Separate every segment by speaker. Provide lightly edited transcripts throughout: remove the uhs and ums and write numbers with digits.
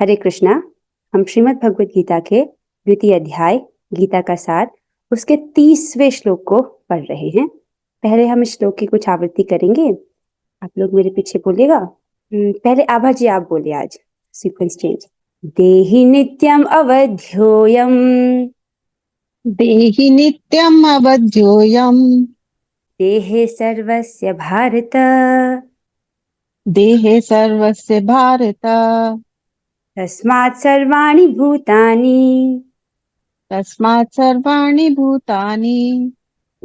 Speaker 1: हरे कृष्णा। हम श्रीमद् भगवत गीता के द्वितीय अध्याय गीता का सार उसके 30वें श्लोक को पढ़ रहे हैं। पहले हम इस श्लोक की कुछ आवृत्ति करेंगे। आप लोग मेरे पीछे बोलिएगा। पहले आभा जी आप बोलिए। आज सीक्वेंस चेंज। देहि नित्यम अवध्योयम
Speaker 2: देहि नित्यम् अवध्योऽयम्
Speaker 1: देहे सर्वस्य भारत
Speaker 2: देहे सर्वस्य भारत।
Speaker 1: तस्मात् सर्वाणि भूतानि
Speaker 2: तस्मात् सर्वाणि भूतानि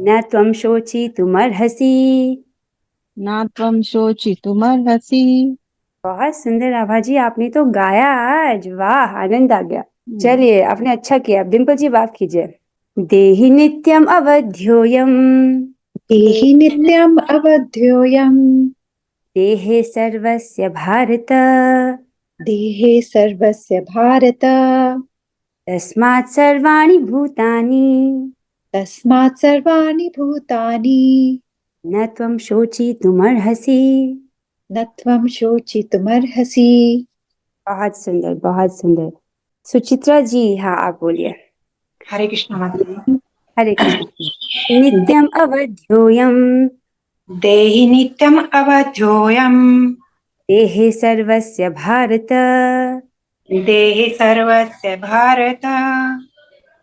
Speaker 1: न त्वं शोचितुमर्हसि।
Speaker 2: न त्वं शोचितुमर्हसि।
Speaker 1: बहुत सुंदर आभा जी, आपने तो गाया आज। वाह, आनंद आ गया। चलिए, आपने अच्छा किया। डिम्पल जी बात कीजिए। देहि नित्यम अवध्योयम
Speaker 3: देहि नित्यम् अवध्योऽयम्
Speaker 1: देहे सर्वस्य भारत
Speaker 3: देहे सर्वस्य भारत।
Speaker 1: तस्मात् सर्वाणि भूतानि
Speaker 3: तस्मात् सर्वाणि भूतानि
Speaker 1: न त्वं शोचितुमर्हसि।
Speaker 3: न त्वं शोचितुमर्हसि।
Speaker 1: बहुत सुंदर, बहुत सुंदर। सुचित्रा जी, हाँ आप बोलिए।
Speaker 4: हरे कृष्ण माता जी।
Speaker 1: हरे कृष्ण। नित्यम अवध्योयम
Speaker 4: देहि नित्यम् अवध्योऽयम्
Speaker 1: देहे सर्वस्य भारत
Speaker 4: देहि सर्वस्य भारत।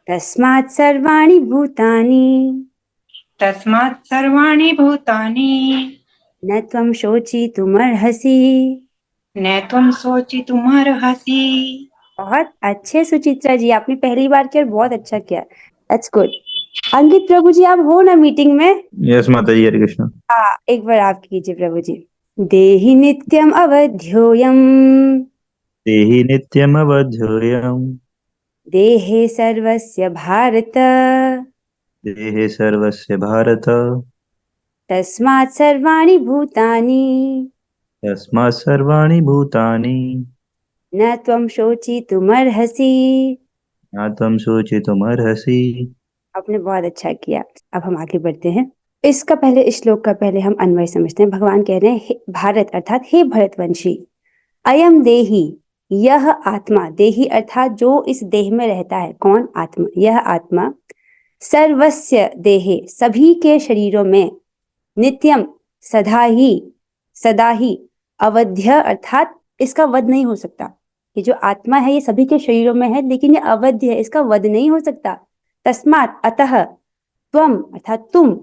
Speaker 1: तस्मात् सर्वाणि भूतानि
Speaker 4: तस्मात् सर्वाणि भूतानि
Speaker 1: न त्वं शोचितुमर्हसि।
Speaker 4: न त्वं शोचितुमर्हसि।
Speaker 1: बहुत अच्छे सुचित्रा जी, आपने पहली बार किया और बहुत अच्छा किया। That's good. अंकित प्रभु जी, आप हो ना मीटिंग में?
Speaker 5: यस माता जी, हरे कृष्ण।
Speaker 1: हाँ, एक बार आप कीजिए प्रभु जी। देहि नित्यम अवध्योयम
Speaker 5: देहि नित्यम् अवध्योऽयम्
Speaker 1: देहे सर्वस्य भारत
Speaker 5: देहे सर्वस्य भारत।
Speaker 1: तस्मात् सर्वाणि भूतानि
Speaker 5: तस्मात् सर्वाणि भूतानि
Speaker 1: न त्वं शोचितुमर्हसि।
Speaker 5: न त्वं शोचितुमर्हसि।
Speaker 1: आपने बहुत अच्छा किया। अब हम आगे बढ़ते हैं। इसका पहले, इस श्लोक का पहले हम अन्वय समझते हैं। भगवान कह रहे हैं, भारत अर्थात हे भरतवंशी, अयम देही, यह आत्मा, देही अर्थात जो इस देह में रहता है। कौन? आत्मा। यह आत्मा सर्वस्य देहे, सभी के शरीरों में, नित्यम, सदा ही, अवध्य अर्थात इसका वध नहीं हो सकता। ये जो आत्मा है ये सभी के शरीरों में है, लेकिन ये अवध्य है, इसका वध नहीं हो सकता। तस्मात् अतः, त्वम अर्थात तुम,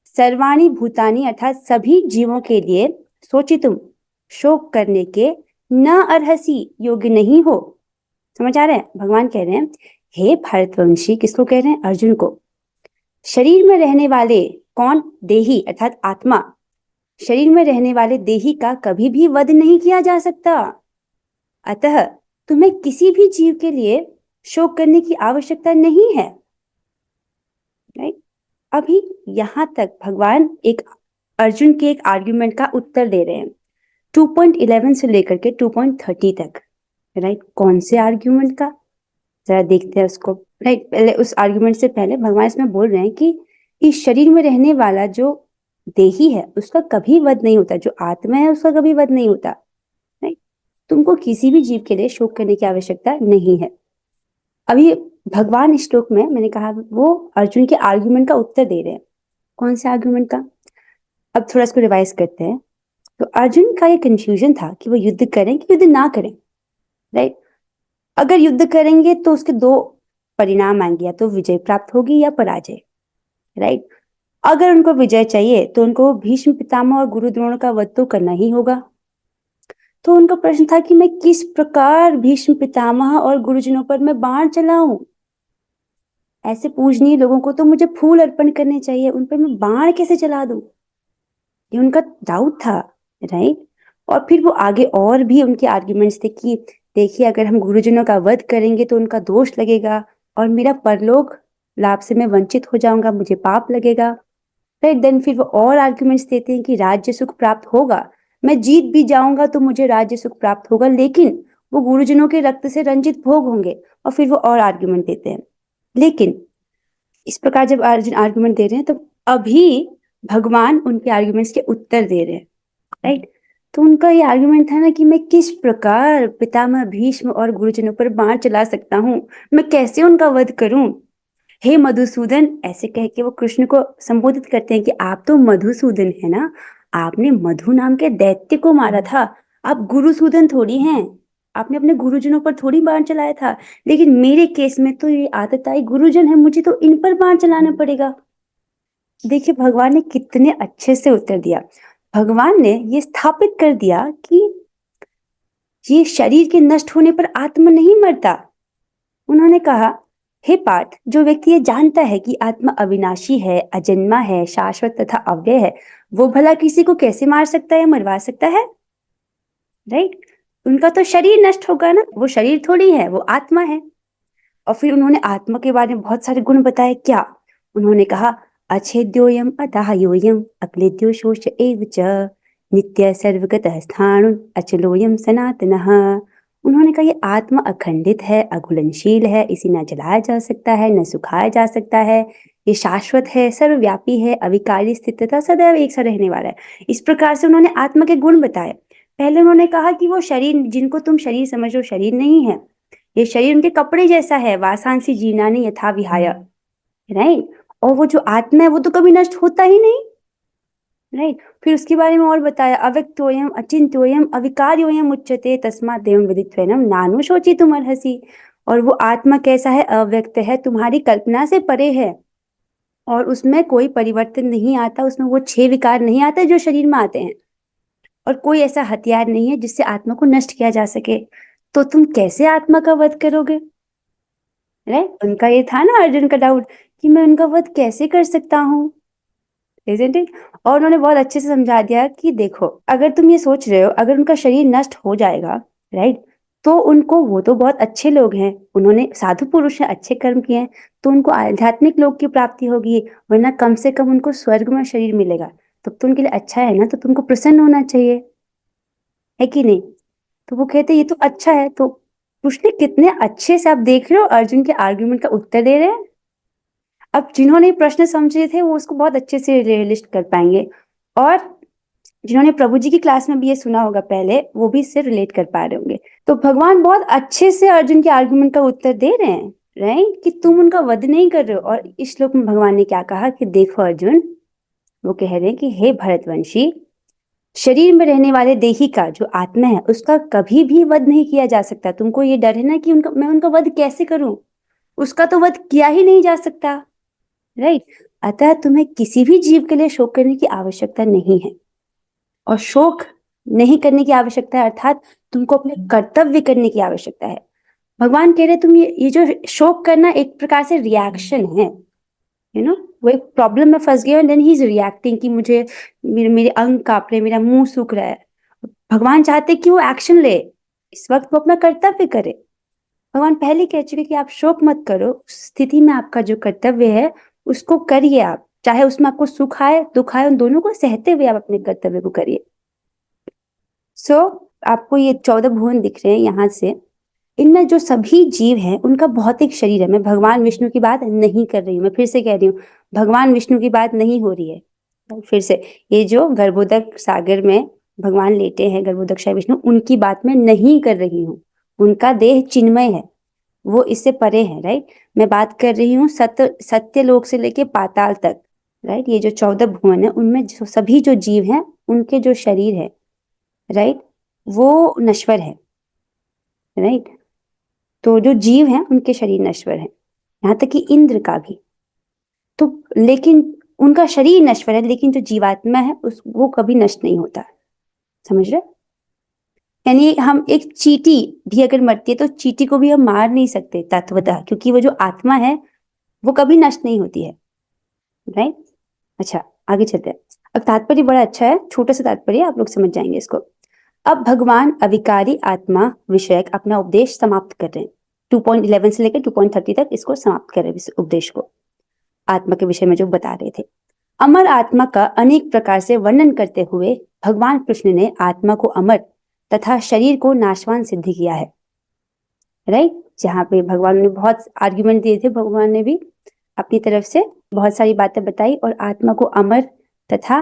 Speaker 1: सर्वाणि भूतानि अर्थात सभी जीवों के लिए, सोचितुम शोक करने के, न अर्हसि योग्य नहीं हो। समझ आ रहा है? भगवान कह रहे हैं, हे भारतवंशी, किसको कह रहे हैं? अर्जुन को। शरीर में रहने वाले, कौन? देही अर्थात आत्मा, शरीर में रहने वाले देही का कभी भी वध नहीं किया जा सकता। अतः तुम्हें किसी भी जीव के लिए शोक करने की आवश्यकता नहीं है। राइट? अभी यहां तक भगवान एक अर्जुन के एक आर्ग्यूमेंट का उत्तर दे रहे हैं, 2.11 से लेकर के 2.30 तक। राइट? कौन से आर्ग्यूमेंट का? जरा देखते हैं उसको। राइट? पहले उस आर्ग्यूमेंट से पहले भगवान इसमें बोल रहे हैं कि इस शरीर में रहने वाला जो देही है उसका कभी वध नहीं होता, जो आत्मा है उसका कभी वध नहीं होता। राइट? तुमको किसी भी जीव के लिए शोक करने की आवश्यकता नहीं है। अभी भगवान इस श्लोक में, मैंने कहा, वो अर्जुन के आर्ग्यूमेंट का उत्तर दे रहे हैं। कौन से आर्ग्यूमेंट का? अब थोड़ा इसको रिवाइज करते हैं। तो अर्जुन का ये कंफ्यूजन था कि वो युद्ध करें कि युद्ध ना करें। राइट? अगर युद्ध करेंगे तो उसके दो परिणाम आएंगे, या तो विजय प्राप्त होगी या पराजय। राइट? अगर उनको विजय चाहिए तो उनको भीष्म पितामह और गुरु द्रोण का वध तो करना ही होगा। तो उनका प्रश्न था कि मैं किस प्रकार भीष्म पितामह और गुरुजनों पर मैं बाण चलाऊं? ऐसे पूजनीय लोगों को तो मुझे फूल अर्पण करने चाहिए, उन पर मैं बाण कैसे चला दूं? ये उनका डाउट था। राइट? और फिर वो आगे और भी उनके आर्ग्यूमेंट्स थे कि देखिए, अगर हम गुरुजनों का वध करेंगे तो उनका दोष लगेगा और मेरा परलोक लाभ से मैं वंचित हो जाऊंगा, मुझे पाप लगेगा। राइट? देन फिर वो और आर्ग्यूमेंट्स देते हैं कि राज्य सुख प्राप्त होगा, मैं जीत भी जाऊंगा तो मुझे राज्य सुख प्राप्त होगा, लेकिन वो गुरुजनों के रक्त से रंजित भोग होंगे। और फिर वो और आर्ग्यूमेंट देते हैं। लेकिन इस प्रकार जब अर्जुन आर्ग्यूमेंट दे रहे हैं तो अभी भगवान उनके आर्ग्यूमेंट्स के उत्तर दे रहे हैं। राइट? तो उनका ये आर्गुमेंट था ना कि मैं किस प्रकार पितामह भीष्म और गुरुजनों पर बाण चला सकता हूँ, मैं कैसे उनका वध करूं। हे मधुसूदन, ऐसे कह के वो कृष्ण को संबोधित करते हैं कि आप तो मधुसूदन है ना, आपने मधु नाम के दैत्य को मारा था, आप गुरुसूदन थोड़ी हैं, आपने अपने गुरुजनों पर थोड़ी बाण चलाया था। लेकिन मेरे केस में तो ये आदत आई, गुरुजन है, मुझे तो इन पर बाण चलाना पड़ेगा। देखिए भगवान ने कितने अच्छे से उत्तर दिया। भगवान ने ये स्थापित कर दिया कि ये शरीर के नष्ट होने पर आत्मा नहीं मरता। उन्होंने कहा, हे पार्थ, जो व्यक्ति ये जानता है कि आत्मा अविनाशी है, अजन्मा है, शाश्वत तथा अव्यय है, वो भला किसी को कैसे मार सकता है या मरवा सकता है? राइट? उनका तो शरीर नष्ट होगा ना, वो शरीर थोड़ी है, वो आत्मा है। और फिर उन्होंने आत्मा के बारे में बहुत सारे गुण बताए। क्या? उन्होंने कहा, अच्छेद्योयम अदाह्योयम अक्लेद्यो शोष एव च नित्य सर्वगतः स्थाणु अचलोयम सनातनः। उन्होंने कहा ये आत्मा अखंडित है, अघुलनशील है, इसे न जलाया जा सकता है, न सुखाया जा सकता है, ये शाश्वत है, सर्वव्यापी है, अविकारी, स्थित तथा सदैव एक सा रहने वाला है। इस प्रकार से उन्होंने आत्मा के गुण बताए। पहले उन्होंने कहा कि वो शरीर, जिनको तुम शरीर समझो, शरीर नहीं है, ये शरीर उनके कपड़े जैसा है, वासांसी जीर्णानि यथा विहाय। राइट? और वो जो आत्मा है वो तो कभी नष्ट होता ही नहीं। राइट? फिर उसके बारे में और बताया, अव्यक्तोयम अचिंत्योयम अविकार्योयम उच्यते तस्मात् देवं विदित्वैनं नानुशोचितुम् अर्हसि। और वो आत्मा कैसा है? अव्यक्त है, तुम्हारी कल्पना से परे है, और उसमें कोई परिवर्तन नहीं आता, उसमें वो 6 विकार नहीं आते जो शरीर में आते हैं, और कोई ऐसा हथियार नहीं है जिससे आत्मा को नष्ट किया जा सके। तो तुम कैसे आत्मा का वध करोगे? राइट? उनका ये था ना, अर्जुन का डाउट, कि मैं उनका वध कैसे कर सकता हूँ। Isn't it? और उन्होंने बहुत अच्छे से समझा दिया कि देखो, अगर तुम ये सोच रहे हो अगर उनका शरीर नष्ट हो जाएगा, राइट, तो उनको, वो तो बहुत अच्छे लोग हैं, उन्होंने साधु पुरुष हैं, अच्छे कर्म किए हैं, तो उनको आध्यात्मिक लोक की प्राप्ति होगी, वरना कम से कम उनको स्वर्ग में शरीर मिलेगा। तब तो उनके लिए अच्छा है ना, तो तुमको प्रसन्न होना चाहिए, है कि नहीं? तो वो कहते ये तो अच्छा है। तो कृष्ण कितने अच्छे से, आप देख रहे हो, अर्जुन के आर्ग्यूमेंट का उत्तर दे रहे हैं। अब जिन्होंने प्रश्न समझे थे वो उसको बहुत अच्छे से रियलिस्ट कर पाएंगे, और जिन्होंने प्रभु जी की क्लास में भी ये सुना होगा पहले, वो भी इससे रिलेट कर पा रहे होंगे। तो भगवान बहुत अच्छे से अर्जुन के आर्गुमेंट का उत्तर दे रहे हैं, राइट, कि तुम उनका वध नहीं कर रहे हो। और इस श्लोक में भगवान ने क्या कहा कि देखो अर्जुन, वो कह रहे हैं कि हे भरतवंशी, शरीर में रहने वाले देही का जो आत्मा है उसका कभी भी वध नहीं किया जा सकता। तुमको ये डर है ना कि मैं उनका वध कैसे करूं, उसका तो वध किया ही नहीं जा सकता। राइट? अतः तुम्हें किसी भी जीव के लिए शोक करने की आवश्यकता नहीं है, और शोक नहीं करने की आवश्यकता है अर्थात तुमको अपने कर्तव्य करने की आवश्यकता है। भगवान कह रहे तुम ये जो शोक करना एक प्रकार से रिएक्शन है, वो एक प्रॉब्लम में फंस गया, देन ही इज रिएक्टिंग कि मुझे मेरे अंग कांप रहे, मेरा मुंह सूख रहा है। भगवान चाहते कि वो एक्शन ले, इस वक्त वो अपना कर्तव्य करे। भगवान पहले कह चुके कि आप शोक मत करो, उस स्थिति में आपका जो कर्तव्य है उसको करिए आप, चाहे उसमें आपको सुख आए दुख आए, उन दोनों को सहते हुए आप अपने कर्तव्य को करिए। आपको ये 14 भुवन दिख रहे हैं यहाँ से, इनमें जो सभी जीव हैं उनका भौतिक शरीर है। मैं भगवान विष्णु की बात नहीं कर रही हूँ, मैं फिर से कह रही हूँ, भगवान विष्णु की बात नहीं हो रही है। फिर से, ये जो गर्भोदक सागर में भगवान लेटे हैं, गर्भोदक विष्णु, उनकी बात मैं नहीं कर रही हूँ। उनका देह चिन्मय है, वो इससे परे है। राइट? मैं बात कर रही हूँ सत्य लोक से लेके पाताल तक। राइट? ये जो 14 भुवन है उनमें जो सभी जो जीव हैं उनके जो शरीर है, राइट, वो नश्वर है। राइट? तो जो जीव हैं उनके शरीर नश्वर है, यहाँ तक कि इंद्र का भी। तो लेकिन उनका शरीर नश्वर है, लेकिन जो जीवात्मा है वो कभी नष्ट नहीं होता। समझ रहे? यानी हम एक चींटी भी अगर मरती है तो चींटी को भी हम मार नहीं सकते तत्वतः, क्योंकि वो जो आत्मा है वो कभी नष्ट नहीं होती है। राइट? अच्छा, आगे चलते हैं। अब तात्पर्य बड़ा अच्छा है, छोटा सा तात्पर्य, आप लोग समझ जाएंगे इसको। अब भगवान अविकारी आत्मा विषयक अपना उपदेश समाप्त कर रहे हैं। 2.11 से लेकर 2.30 तक इसको समाप्त कर रहे हैं, इस उपदेश को, आत्मा के विषय में जो बता रहे थे। अमर आत्मा का अनेक प्रकार से वर्णन करते हुए भगवान कृष्ण ने आत्मा को अमर तथा शरीर को नाशवान सिद्ध किया है। राइट? जहाँ पे भगवान ने बहुत आर्ग्यूमेंट दिए थे, भगवान ने भी अपनी तरफ से बहुत सारी बातें बताई और आत्मा को अमर तथा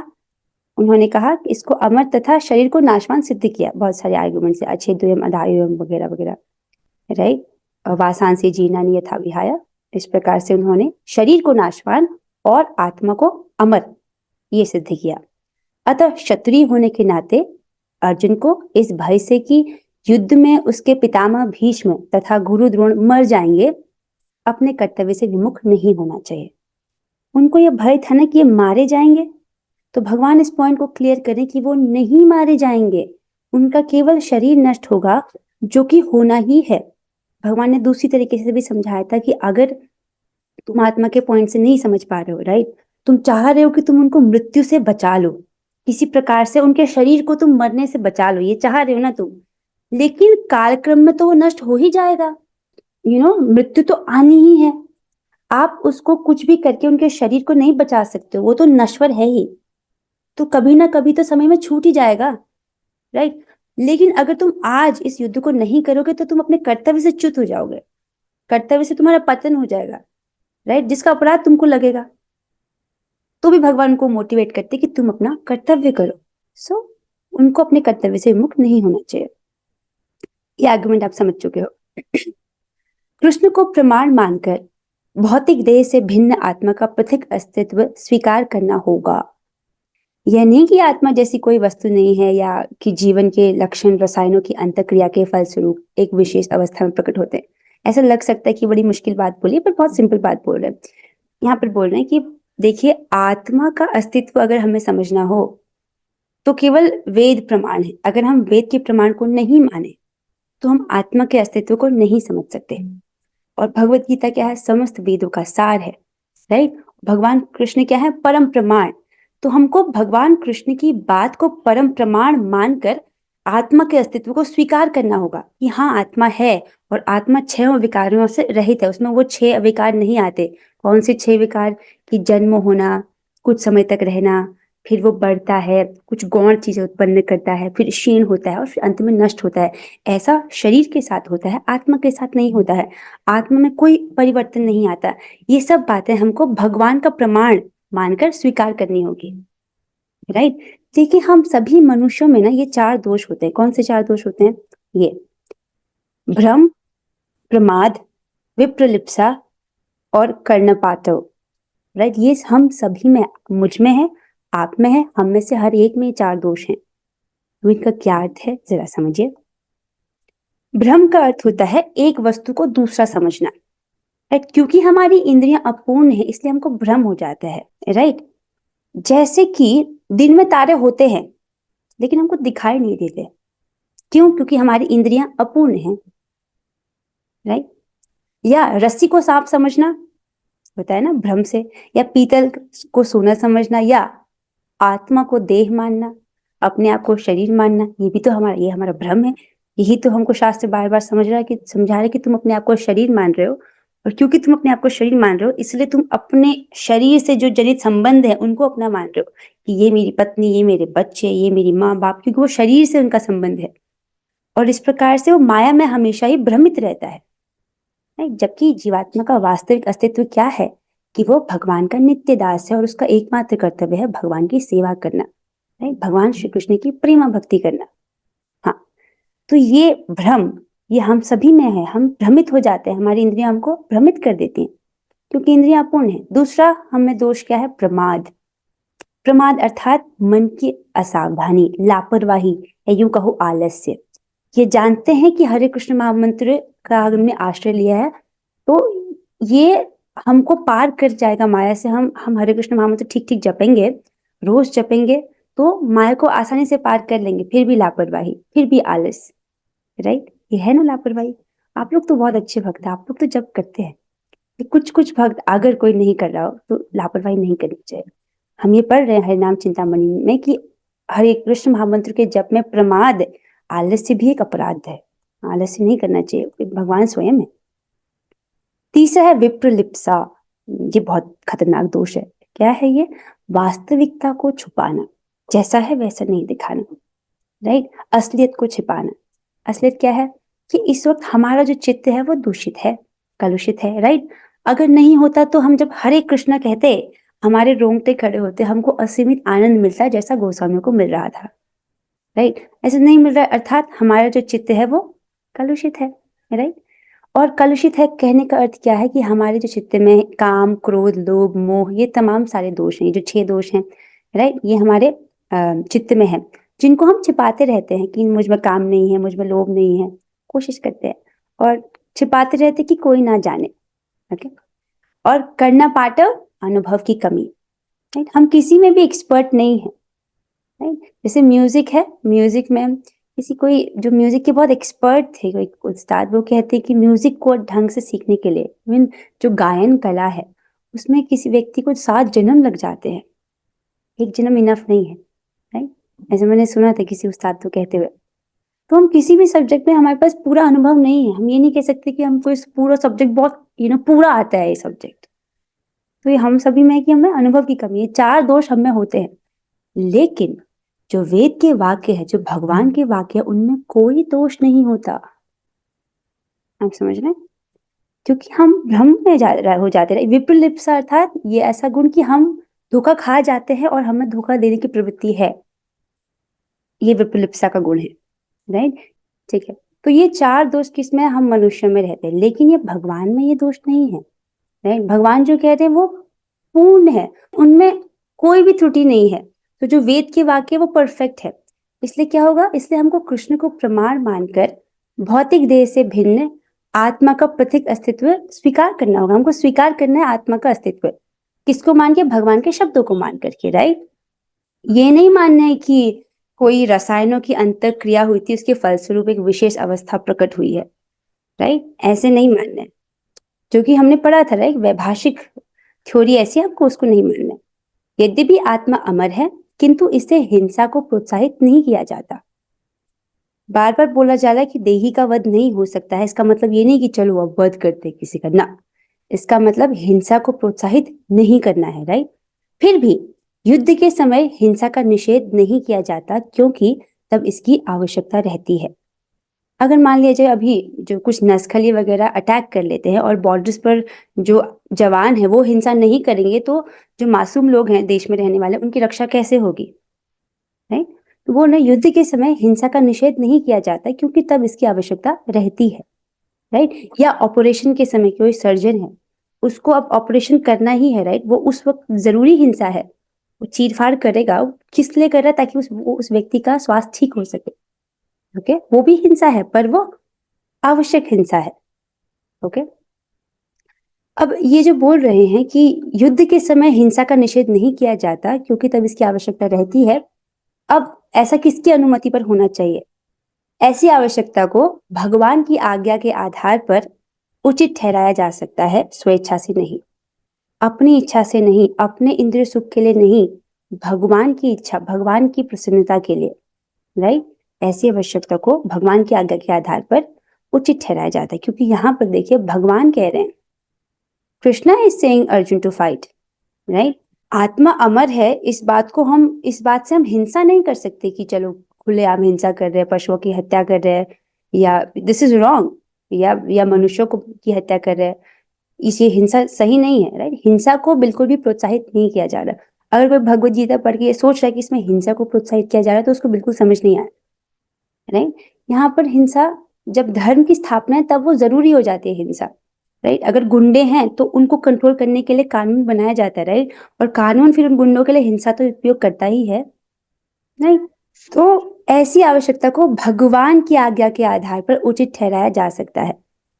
Speaker 1: उन्होंने कहा कि इसको अमर तथा शरीर को नाशवान सिद्ध किया। बहुत सारे आर्गुमेंट से, अच्छेद्योयम अधायोयम वगैरह वगैरह, राइट। वासांसी जीर्णानि यथा विहाय, इस प्रकार से उन्होंने शरीर को नाशवान और आत्मा को अमर ये सिद्ध किया। अतः क्षत्रिय होने के नाते अर्जुन को इस भय से कि युद्ध में उसके पितामह भीष्म तथा गुरु द्रोण मर जाएंगे, अपने कर्तव्य से विमुख नहीं होना चाहिए। उनको यह भय था ना कि ये मारे जाएंगे, तो भगवान इस पॉइंट को क्लियर करें कि वो नहीं मारे जाएंगे, उनका केवल शरीर नष्ट होगा, जो कि होना ही है। भगवान ने दूसरी तरीके से भी समझाया था कि अगर तुम आत्मा के पॉइंट से नहीं समझ पा रहे हो, राइट, तुम चाह रहे हो कि तुम उनको मृत्यु से बचा लो, किसी प्रकार से उनके शरीर को तुम मरने से बचा लो, ये चाह रहे हो ना तुम, लेकिन कालक्रम में तो वो नष्ट हो ही जाएगा। मृत्यु तो आनी ही है। आप उसको कुछ भी करके उनके शरीर को नहीं बचा सकते हो, वो तो नश्वर है ही, तो कभी ना कभी तो समय में छूट ही जाएगा, राइट। लेकिन अगर तुम आज इस युद्ध को नहीं करोगे तो तुम अपने कर्तव्य से च्युत हो जाओगे, कर्तव्य से तुम्हारा पतन हो जाएगा, राइट, जिसका अपराध तुमको लगेगा। तो भी भगवान को मोटिवेट करते कि तुम अपना कर्तव्य करो। सो उनको अपने कर्तव्य से विमुख नहीं होना चाहिए। ये आर्गुमेंट आप समझ चुके हो। कृष्ण को प्रमाण मानकर भौतिक देह से भिन्न आत्मा का पृथक अस्तित्व स्वीकार करना होगा। यह नहीं कि आत्मा जैसी कोई वस्तु नहीं है, या कि जीवन के लक्षण रसायनों की अंतःक्रिया के फलस्वरूप एक विशेष अवस्था में प्रकट होते हैं। ऐसा लग सकता है कि बड़ी मुश्किल बात बोली, पर बहुत सिंपल बात बोल रहे हैं। यहाँ पर बोल रहे हैं कि देखिए, आत्मा का अस्तित्व अगर हमें समझना हो तो केवल वेद प्रमाण है। अगर हम वेद के प्रमाण को नहीं माने तो हम आत्मा के अस्तित्व को नहीं समझ सकते। और भगवत गीता क्या है? समस्त वेदों का सार है, राइट। भगवान कृष्ण क्या है? परम प्रमाण। तो हमको भगवान कृष्ण की बात को परम प्रमाण मानकर आत्मा के अस्तित्व को स्वीकार करना होगा कि हाँ, आत्मा है, और आत्मा 6 विकारों से रहित है। उसमें वो 6 विकार नहीं आते। कौन से 6 विकार? कि जन्म होना, कुछ समय तक रहना, फिर वो बढ़ता है, कुछ गौण चीजें उत्पन्न करता है, फिर क्षीण होता है, और फिर अंत में नष्ट होता है। ऐसा शरीर के साथ होता है, आत्मा के साथ नहीं होता है। आत्मा में कोई परिवर्तन नहीं आता। ये सब बातें हमको भगवान का प्रमाण मानकर स्वीकार करनी होगी, राइट। देखिए, हम सभी मनुष्यों में ना ये 4 दोष होते हैं। कौन से 4 दोष होते हैं? ये भ्रम, प्रमाद, विप्रलिप्सा और कर्णपातव, राइट। ये हम सभी में, मुझ में है, आप में है, हम में से हर एक में 4 दोष हैं। तो इनका क्या अर्थ है जरा समझिए। भ्रम का अर्थ होता है एक वस्तु को दूसरा समझना, राइट। क्योंकि हमारी इंद्रियां अपूर्ण है, इसलिए हमको भ्रम हो जाता है, राइट। जैसे कि दिन में तारे होते हैं लेकिन हमको दिखाई नहीं देते। क्यों? क्योंकि हमारी इंद्रियां अपूर्ण हैं, राइट। या रस्सी को सांप समझना होता है ना भ्रम से, या पीतल को सोना समझना, या आत्मा को देह मानना, अपने आप को शरीर मानना, ये भी तो ये हमारा भ्रम है। यही तो हमको शास्त्र बार बार समझा रहा है कि तुम अपने आप को शरीर मान रहे हो, और क्योंकि तुम अपने आप को शरीर मान रहे हो, इसलिए तुम अपने शरीर से जो जनित संबंध है उनको अपना मान रहे हो कि ये मेरी पत्नी, ये मेरे बच्चे, ये मेरी माँ बाप, क्योंकि वो शरीर से उनका संबंध है। और इस प्रकार से वो माया में हमेशा ही भ्रमित रहता है, जबकि जीवात्मा का वास्तविक अस्तित्व क्या है? कि वो भगवान का नित्य दास है, और उसका एकमात्र कर्तव्य है भगवान की सेवा करना, राइट, भगवान श्री कृष्ण की प्रेमा भक्ति करना। हाँ, तो ये भ्रम, ये हम सभी में है। हम भ्रमित हो जाते हैं, हमारी इंद्रियां हमको भ्रमित कर देती हैं क्योंकि इंद्रियां अपूर्ण है। दूसरा हमें दोष क्या है? प्रमाद। प्रमाद अर्थात मन की असावधानी, लापरवाही, या यूं कहो आलस्य। ये जानते हैं कि हरे कृष्ण महामंत्र का हमने आश्रय लिया है तो ये हमको पार कर जाएगा माया से। हम हरे कृष्ण महामंत्र ठीक ठीक जपेंगे, रोज जपेंगे, तो माया को आसानी से पार कर लेंगे। फिर भी लापरवाही, फिर भी आलस, राइट, ये है ना लापरवाही। आप लोग तो बहुत अच्छे भक्त हैं, आप लोग तो जप करते हैं। कुछ भक्त, अगर कोई नहीं कर रहा हो तो लापरवाही नहीं करनी चाहिए। हम ये पढ़ रहे हैं हरिनाम चिंतामणि में कि हरे कृष्ण महामंत्र के जप में प्रमाद, आलस्य भी एक अपराध है। आलस्य नहीं करना चाहिए, भगवान स्वयं है। तीसरा है विप्रलिप्सा। ये बहुत खतरनाक दोष है। क्या है ये? वास्तविकता को छुपाना, जैसा है वैसा नहीं दिखाना, राइट, असलियत को छिपाना। असलियत क्या है? कि इस वक्त हमारा जो चित्त है वो दूषित है, कलुषित है, राइट। अगर नहीं होता तो हम जब हरे कृष्णा कहते, हमारे रोंगटे खड़े होते, हमको असीमित आनंद मिलता है जैसा गोस्वामियों को मिल रहा था, राइट? ऐसे नहीं मिल रहा है, अर्थात हमारा जो चित्त है वो कलुषित है, राइट? और कलुषित है कहने का अर्थ क्या है कि हमारे जो चित्त में काम, क्रोध, लोभ, मोह, ये तमाम सारे दोष हैं, जो 6 दोष हैं, राइट? ये हमारे चित्त में है, जिनको हम छिपाते रहते हैं कि मुझ में काम नहीं है, मुझ में लोभ नहीं है, कोशिश करते हैं और छिपाते रहते कि कोई ना जाने, ओके? और करना पाठव अनुभव की कमी, राइट? हम किसी में भी एक्सपर्ट नहीं है, राइट? जैसे म्यूजिक है, म्यूजिक में किसी कोई जो म्यूजिक के बहुत एक्सपर्ट थे, कोई उस्ताद, वो कहते हैं कि म्यूजिक को ढंग से सीखने के लिए मीन जो गायन कला है उसमें किसी व्यक्ति को 7 जन्म लग जाते हैं, एक जन्म इनफ नहीं है, राइट? ऐसे मैंने सुना था किसी उस्ताद को कहते हुए। तो हम किसी भी सब्जेक्ट में हमारे पास पूरा अनुभव नहीं है, हम ये नहीं कह सकते कि हमको इस पूरा सब्जेक्ट बहुत पूरा आता है ये सब्जेक्ट। तो ये हम सभी में है कि हमें अनुभव की कमी है, 4 दोष हमें होते हैं। लेकिन जो वेद के वाक्य है, जो भगवान के वाक्य है, उनमें कोई दोष नहीं होता। आप समझ रहे हैं? क्योंकि हम भ्रम में हो जाते रहे। विप्रलिप्सा अर्थात ये ऐसा गुण कि हम धोखा खा जाते हैं और हमें धोखा देने की प्रवृत्ति है, ये विप्रलिप्सा का गुण है, राइट? ठीक है, तो ये 4 दोष किसमें? हम मनुष्य में रहते हैं, लेकिन ये भगवान में ये दोष नहीं है, राइट? भगवान जो कहते हैं वो पूर्ण है, उनमें कोई भी त्रुटि नहीं है। तो जो वेद के वाक्य वो परफेक्ट है। इसलिए क्या होगा? इसलिए हमको कृष्ण को प्रमाण मानकर भौतिक देह से भिन्न आत्मा का पृथक अस्तित्व स्वीकार करना होगा। हमको स्वीकार करना है आत्मा का अस्तित्व, किसको मान के? भगवान के शब्दों को मान करके, राइट? ये नहीं मानना है कि कोई रसायनों की अंतर क्रिया हुई थी, उसके फलस्वरूप एक विशेष अवस्था प्रकट हुई है, राइट? ऐसे नहीं मानना है, जो कि हमने पढ़ा था, राइट? वैभाषिक थ्योरी ऐसी है, आपको उसको नहीं मानना है। यद्यपि आत्मा अमर है, किंतु इससे हिंसा को प्रोत्साहित नहीं किया जाता। बार बार बोला जा रहा है कि देही का वध नहीं हो सकता है, इसका मतलब ये नहीं कि चलो अब वध करते किसी का, ना, इसका मतलब हिंसा को प्रोत्साहित नहीं करना है, राइट? फिर भी युद्ध के समय हिंसा का निषेध नहीं किया जाता, क्योंकि तब इसकी आवश्यकता रहती है। अगर मान लिया जाए अभी जो कुछ नक्सली वगैरह अटैक कर लेते हैं और बॉर्डर्स पर जो जवान है वो हिंसा नहीं करेंगे, तो जो मासूम लोग हैं देश में रहने वाले, उनकी रक्षा कैसे होगी, राइट? तो वो ना, युद्ध के समय हिंसा का निषेध नहीं किया जाता, क्योंकि तब इसकी आवश्यकता रहती है, राइट? या ऑपरेशन के समय कोई सर्जन है, उसको अब ऑपरेशन करना ही है, राइट? वो उस वक्त जरूरी हिंसा है, वो चीरफाड़ करेगा, किस लिए कर रहा है? ताकि उस व्यक्ति का स्वास्थ्य ठीक हो सके, ओके? वो भी हिंसा है, पर वो आवश्यक हिंसा है, ओके? अब ये जो बोल रहे हैं कि युद्ध के समय हिंसा का निषेध नहीं किया जाता क्योंकि तब इसकी आवश्यकता रहती है, अब ऐसा किसकी अनुमति पर होना चाहिए? ऐसी आवश्यकता को भगवान की आज्ञा के आधार पर उचित ठहराया जा सकता है, स्वेच्छा से नहीं, अपनी इच्छा से नहीं, अपने इंद्रिय सुख के लिए नहीं, भगवान की इच्छा, भगवान की प्रसन्नता के लिए, राइट? ऐसी आवश्यकता को भगवान की आज्ञा के आधार पर उचित ठहराया जाता है, क्योंकि यहाँ पर देखिए भगवान कह रहे हैं, Krishna is saying Arjun to fight, right? आत्मा अमर है, इस बात से हम हिंसा नहीं कर सकते कि चलो खुलेआम हिंसा कर रहे हैं, पशुओं की हत्या कर रहे हैं, या दिस इज रॉन्ग, या मनुष्यों को की हत्या कर रहे हैं, इसे हिंसा सही नहीं है, राइट? हिंसा को बिल्कुल भी प्रोत्साहित नहीं किया जा रहा। अगर कोई भगवत गीता पढ़ के ये सोच रहा है कि इसमें हिंसा को प्रोत्साहित किया जा रहा है, तो उसको बिल्कुल समझ नहीं आया, राइट? यहाँ पर हिंसा, जब धर्म की स्थापना है तब वो जरूरी हो जाती है हिंसा, राइट? अगर गुंडे हैं तो उनको कंट्रोल करने के लिए कानून बनाया जाता है, राइट? और कानून फिर उन गुंडों के लिए हिंसा तो उपयोग करता ही है, राइट? तो ऐसी आवश्यकता को भगवान की आज्ञा के आधार पर उचित ठहराया जा सकता है।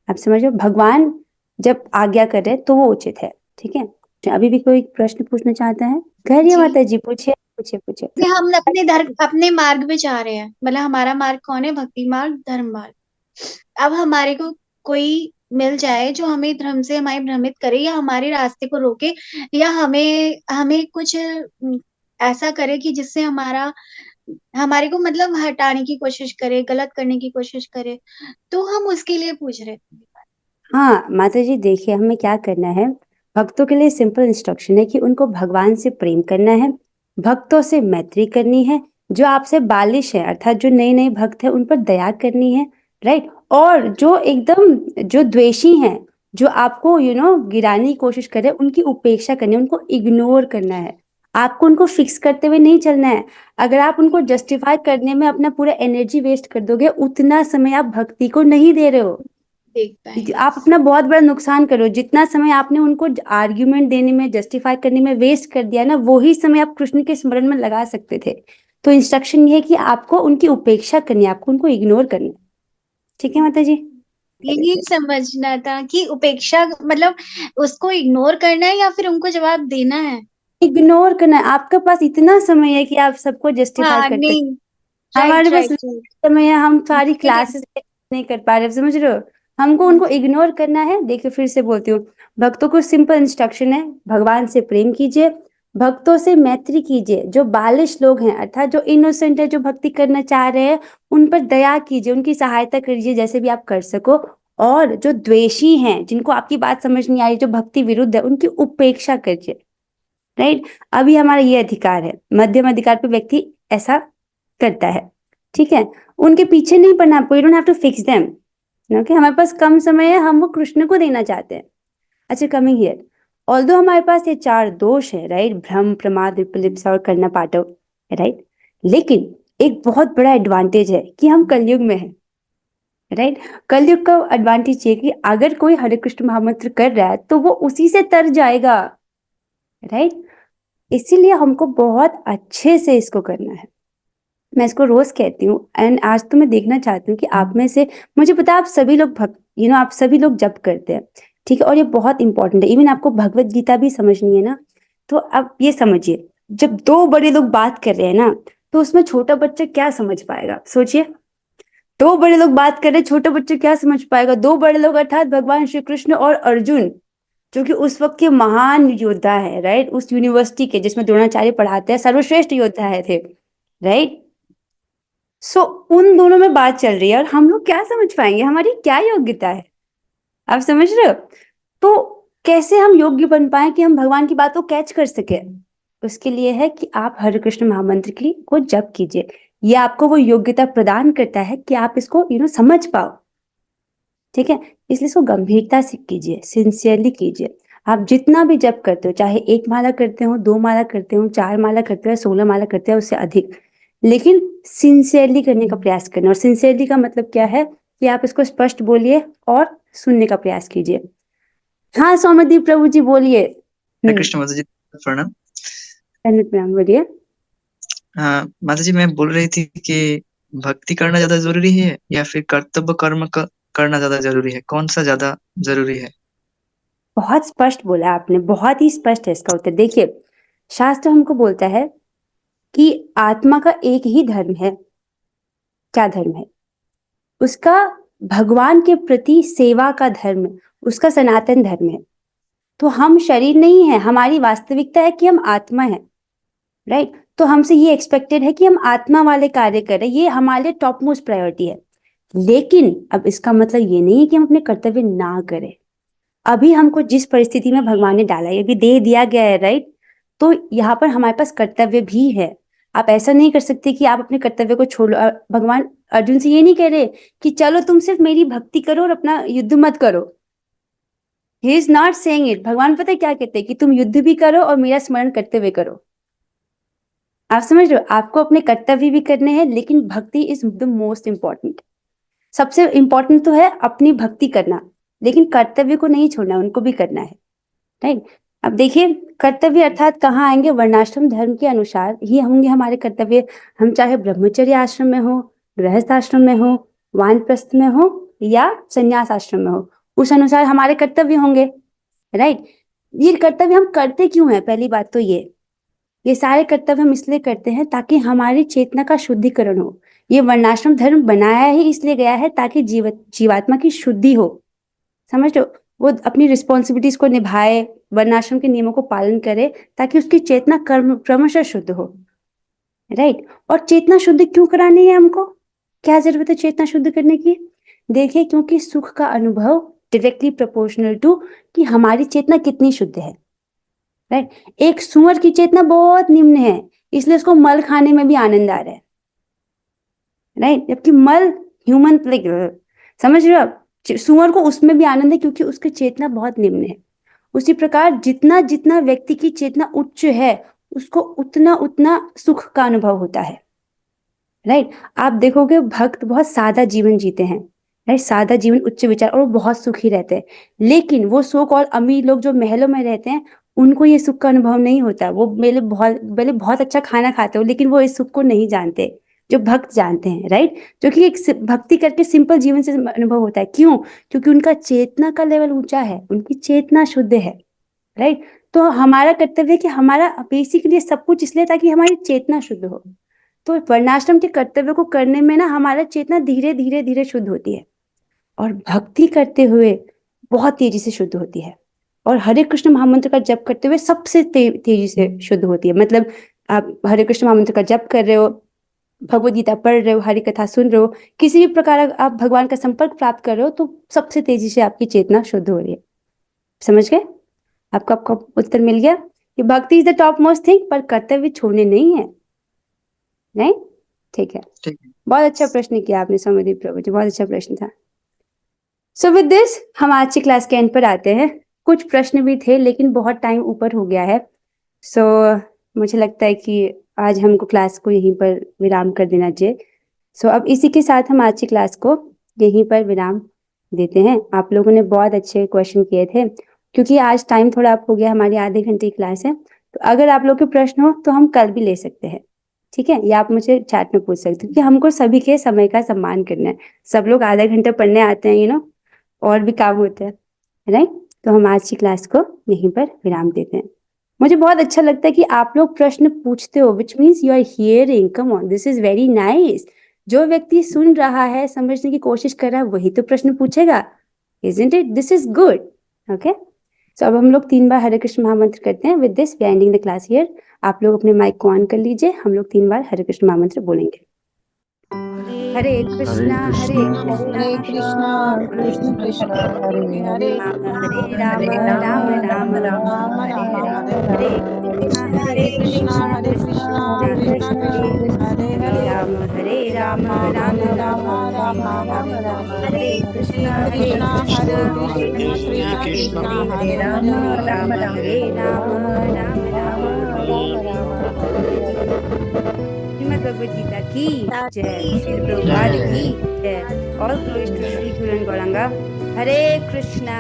Speaker 1: आप समझ लो, भगवान जब आज्ञा कर रहे हैं तो वो उचित है, ठीक है? अभी भी कोई प्रश्न पूछना चाहता है? कह रही है माता जी, पूछे पूछे पूछे।
Speaker 6: कि हम अपने धर्म, अपने मार्ग पे जा रहे हैं, मतलब हमारा मार्ग कौन है? भक्ति मार्ग, धर्म मार्ग। अब हमारे को कोई मिल जाए जो हमें धर्म से हमारे भ्रमित करे, या हमारे रास्ते को रोके, या हमें कुछ ऐसा करे कि जिससे हमारे को मतलब हटाने की कोशिश करे, गलत करने की कोशिश करे, तो हम उसके लिए पूछ रहे थे।
Speaker 1: हाँ माता जी, देखिए हमें क्या करना है, भक्तों के लिए सिंपल इंस्ट्रक्शन है कि उनको भगवान से प्रेम करना है, भक्तों से मैत्री करनी है, जो आपसे बालिश है अर्थात जो नए नए भक्त है उन पर दया करनी है, राइट? और जो एकदम जो द्वेषी हैं जो आपको गिराने की कोशिश कर रहे हैं उनकी उपेक्षा करनी है, उनको इग्नोर करना है। आपको उनको फिक्स करते हुए नहीं चलना है। अगर आप उनको जस्टिफाई करने में अपना पूरा एनर्जी वेस्ट कर दोगे, उतना समय आप भक्ति को नहीं दे रहे हो।
Speaker 6: देख पाएंगे।
Speaker 1: आप अपना बहुत बड़ा नुकसान करो। जितना समय आपने उनको आर्ग्यूमेंट देने में, जस्टिफाई करने में वेस्ट कर दिया ना, वही समय आप कृष्ण के स्मरण में लगा सकते थे। तो इंस्ट्रक्शन ये है कि आपको उनकी उपेक्षा करनी है, आपको उनको इग्नोर करना है। ठीक है माता जी?
Speaker 6: यही समझना था कि उपेक्षा मतलब उसको इग्नोर करना है या फिर उनको जवाब देना है।
Speaker 1: इग्नोर करना है। आपके पास इतना समय है कि आप सबको जस्टिफाई
Speaker 6: हाँ
Speaker 1: करते।
Speaker 6: नहीं,
Speaker 1: हमारे
Speaker 6: राइट
Speaker 1: पास
Speaker 6: राइट राइट।
Speaker 1: समय है, हम सारी
Speaker 6: ठीक है।
Speaker 1: क्लासेस नहीं कर पा रहे, समझ रहे हो? हमको उनको इग्नोर करना है। देखिए फिर से बोलती हूँ, भक्तों को सिंपल इंस्ट्रक्शन है, भगवान से प्रेम कीजिए, भक्तों से मैत्री कीजिए। जो बालिश लोग हैं अर्थात जो इनोसेंट है, जो भक्ति करना चाह रहे हैं, उन पर दया कीजिए, उनकी सहायता करिए जैसे भी आप कर सको। और जो द्वेषी हैं, जिनको आपकी बात समझ नहीं आ रही, जो भक्ति विरुद्ध है, उनकी उपेक्षा करिए। राइट? अभी हमारा ये अधिकार है, मध्यम अधिकार पे व्यक्ति ऐसा करता है। ठीक है? उनके पीछे नहीं पड़ना, we don't have to fix them. Okay, हमारे पास कम समय है, हम वो कृष्ण को देना चाहते हैं। अच्छा, कमिंग हियर, ऑल्दो हमारे पास ये 4 दोष है, राइट? भ्रम, प्रमाद, विपलिप्सा और करना पाठव, राइट? लेकिन एक बहुत बड़ा एडवांटेज है कि हम कलयुग में हैं, राइट? कलयुग का एडवांटेज ये कि अगर कोई हरे कृष्ण महामंत्र कर रहा है तो वो उसी से तर जाएगा, राइट? इसीलिए हमको बहुत अच्छे से इसको करना है। मैं इसको रोज कहती हूँ, एंड आज तो मैं देखना चाहती हूँ कि आप में से, मुझे पता है आप सभी लोग आप सभी लोग जप करते हैं, ठीक है? और ये बहुत इंपॉर्टेंट है। इवन आपको भगवत गीता भी समझनी है ना, तो अब ये समझिए, जब 2 बड़े लोग बात कर रहे हैं ना, तो उसमें छोटा बच्चा क्या समझ पाएगा? सोचिए, 2 बड़े लोग बात कर रहे हैं, छोटा बच्चा क्या समझ पाएगा? 2 बड़े लोग अर्थात भगवान श्री कृष्ण और अर्जुन, जो कि उस वक्त के महान योद्धा है, राइट? उस यूनिवर्सिटी के जिसमें द्रोणाचार्य पढ़ाते हैं, सर्वश्रेष्ठ योद्धा है थे, राइट? सो उन दोनों में बात चल रही है और हम लोग क्या समझ पाएंगे? हमारी क्या योग्यता है? आप समझ रहे हो? तो कैसे हम योग्य बन पाए कि हम भगवान की बात को कैच कर सके? उसके लिए है कि आप हरे कृष्ण महामंत्र की को जप कीजिए। ये आपको वो योग्यता प्रदान करता है कि आप इसको समझ पाओ। ठीक है? इसलिए इसको गंभीरता से कीजिए, सिंसियरली कीजिए। आप जितना भी जप करते हो, चाहे 1 माला करते हो, 2 माला करते हो, 4 माला करते हो, 16 माला करते हो, उससे अधिक, लेकिन सिंसियरली करने का प्रयास करना। और सिंसियरली का मतलब क्या है कि आप इसको स्पष्ट बोलिए और सुनने का प्रयास कीजिए। हाँ सौम्यदीप प्रभु जी बोलिए।
Speaker 7: हरे कृष्ण माता जी, प्रणाम।
Speaker 1: प्रणाम, बोलिए।
Speaker 7: माता जी, मैं बोल रही थी कि भक्ति करना ज्यादा जरूरी है या फिर कर्तव्य कर्म करना ज्यादा जरूरी है? कौन सा ज्यादा जरूरी है?
Speaker 1: बहुत स्पष्ट बोला आपने, बहुत ही स्पष्ट है इसका उत्तर। देखिए, शास्त्र हमको बोलता है कि आत्मा का एक ही धर्म है। क्या धर्म है उसका? भगवान के प्रति सेवा का धर्म, उसका सनातन धर्म है। तो हम शरीर नहीं है, हमारी वास्तविकता है कि हम आत्मा है, राइट? तो हमसे ये एक्सपेक्टेड है कि हम आत्मा वाले कार्य करें, ये हमारे लिए टॉप मोस्ट प्रायोरिटी है। लेकिन अब इसका मतलब ये नहीं है कि हम अपने कर्तव्य ना करें। अभी हमको जिस परिस्थिति में भगवान ने डाला है, अभी देह दिया गया है, राइट? तो यहाँ पर हमारे पास कर्तव्य भी है। आप ऐसा नहीं कर सकते कि आप अपने कर्तव्य को छोड़ लो। भगवान अर्जुन से ये नहीं कह रहे कि चलो तुम सिर्फ मेरी भक्ति करो और अपना युद्ध मत करो। He is not saying it. भगवान पता है क्या कहते हैं? कि तुम युद्ध भी करो और मेरा स्मरण करते हुए करो। आप समझ रहे हो? आपको अपने कर्तव्य भी करने हैं, लेकिन भक्ति इज द मोस्ट इंपॉर्टेंट। सबसे इंपॉर्टेंट तो है अपनी भक्ति करना, लेकिन कर्तव्य को नहीं छोड़ना, उनको भी करना है, राइट? अब देखिए, कर्तव्य अर्थात कहाँ आएंगे? वर्णाश्रम धर्म के अनुसार ही होंगे हमारे कर्तव्य। हम चाहे ब्रह्मचर्य आश्रम में हो, गृहस्थ आश्रम में हो, वानप्रस्थ में हो या संन्यास आश्रम में हो, उस अनुसार हमारे कर्तव्य होंगे, राइट? ये कर्तव्य हम करते क्यों हैं? पहली बात तो ये सारे कर्तव्य हम इसलिए करते हैं ताकि हमारी चेतना का शुद्धिकरण हो। ये वर्णाश्रम धर्म बनाया ही इसलिए गया है ताकि जीवात्मा की शुद्धि हो। समझ लो, वो अपनी रिस्पॉन्सिबिलिटीज को निभाए, वर्णाश्रम के नियमों को पालन करे, ताकि उसकी चेतना क्रमशः शुद्ध हो, राइट? और चेतना शुद्ध क्यों करानी है हमको? क्या जरूरत है चेतना शुद्ध करने की? देखिए, क्योंकि सुख का अनुभव डायरेक्टली प्रोपोर्शनल टू कि हमारी चेतना कितनी शुद्ध है, राइट? एक सुअर की चेतना बहुत निम्न है, इसलिए उसको मल खाने में भी आनंद आ रहा है, राइट? जबकि मल ह्यूमन, समझ रहे हो आप? सुअर को उसमें भी आनंद है क्योंकि उसकी चेतना बहुत निम्न है। उसी प्रकार जितना जितना व्यक्ति की चेतना उच्च है उसको उतना उतना सुख का अनुभव होता है। राइट, आप देखोगे भक्त बहुत सादा जीवन जीते हैं, राइट, सादा जीवन उच्च विचार, और वो बहुत सुखी रहते हैं। लेकिन वो सो कॉल्ड अमीर लोग जो महलों में रहते हैं उनको ये सुख का अनुभव नहीं होता। वो पहले बहुत अच्छा खाना खाते हो लेकिन वो इस सुख को नहीं जानते जो भक्त जानते हैं। राइट, जो कि एक भक्ति करके सिंपल जीवन से अनुभव होता है। क्यों? क्योंकि उनका चेतना का लेवल ऊंचा है, उनकी चेतना शुद्ध है। राइट, तो हमारा कर्तव्य है कि हमारा बेसिकली सब कुछ इसलिए ताकि हमारी चेतना शुद्ध हो। तो वर्णाश्रम के कर्तव्य को करने में ना हमारा चेतना धीरे धीरे धीरे शुद्ध होती है और भक्ति करते हुए बहुत तेजी से शुद्ध होती है। और हरे कृष्ण महामंत्र का जप करते हुए सबसे तेजी से शुद्ध होती है। मतलब आप हरे कृष्ण महामंत्र का जप कर रहे हो, भगवद गीता पढ़ रहे हो, हरि कथा सुन रहे हो, किसी भी प्रकार आप भगवान का संपर्क प्राप्त कर रहे हो तो सबसे तेजी से आपकी चेतना शुद्ध हो रही है। समझ गए? आपका उत्तर मिल गया कि भक्ति is the top most thing, पर कर्तव्य छोड़ने नहीं है। नहीं, ठीक है,
Speaker 7: ठीक है।
Speaker 1: बहुत अच्छा प्रश्न किया आपने सौम्यदीप प्रभु जी, बहुत अच्छा प्रश्न था। सो विद दिस हम आज की क्लास के एंड पर आते हैं। कुछ प्रश्न भी थे लेकिन बहुत टाइम ऊपर हो गया है। सो मुझे लगता है कि आज हमको क्लास को यहीं पर विराम कर देना चाहिए। सो अब इसी के साथ हम आज की क्लास को यहीं पर विराम देते हैं। आप लोगों ने बहुत अच्छे क्वेश्चन किए थे। क्योंकि आज टाइम थोड़ा अप हो गया, हमारी आधे घंटे की क्लास है, तो अगर आप लोग के प्रश्न हो तो हम कल भी ले सकते हैं। ठीक है, या आप मुझे चैट में पूछ सकते हो, क्योंकि हमको सभी के समय का सम्मान करना है। सब लोग आधा घंटे पढ़ने आते हैं, और भी काम होते हैं। राइट, तो हम आज की क्लास को यहीं पर विराम देते हैं। मुझे बहुत अच्छा लगता है कि आप लोग प्रश्न पूछते हो, which means you are hearing. Come on, this is very nice. जो व्यक्ति सुन रहा है, समझने की कोशिश कर रहा है, वही तो प्रश्न पूछेगा। Isn't it? This is good. Okay? So अब हम लोग 3 बार हरे कृष्ण महामंत्र करते हैं। With this we are ending the class here. आप लोग अपने माइक को ऑन कर लीजिए। हम लोग 3 बार हरे कृष्ण महामंत्र बोलेंगे। हरे कृष्णा हरे
Speaker 2: हरे कृष्णा कृष्ण कृष्ण हरे हरे
Speaker 1: हरे राम राम राम
Speaker 2: राम राम हरे हरे
Speaker 1: हरे कृष्णा
Speaker 2: हरे कृष्णा कृष्ण कृष्ण हरे हरे
Speaker 1: हरे राम
Speaker 2: राम राम राम राम
Speaker 1: हरे कृष्णा
Speaker 2: हरे कृष्ण कृष्ण हरे
Speaker 1: राम
Speaker 2: हरे
Speaker 1: राम हरे राम राम राम श्रीमद् भगवद गीता की जय, श्री प्रभुपाद की जय। All glories to Shri Guru and Gauranga. Hare Krishna.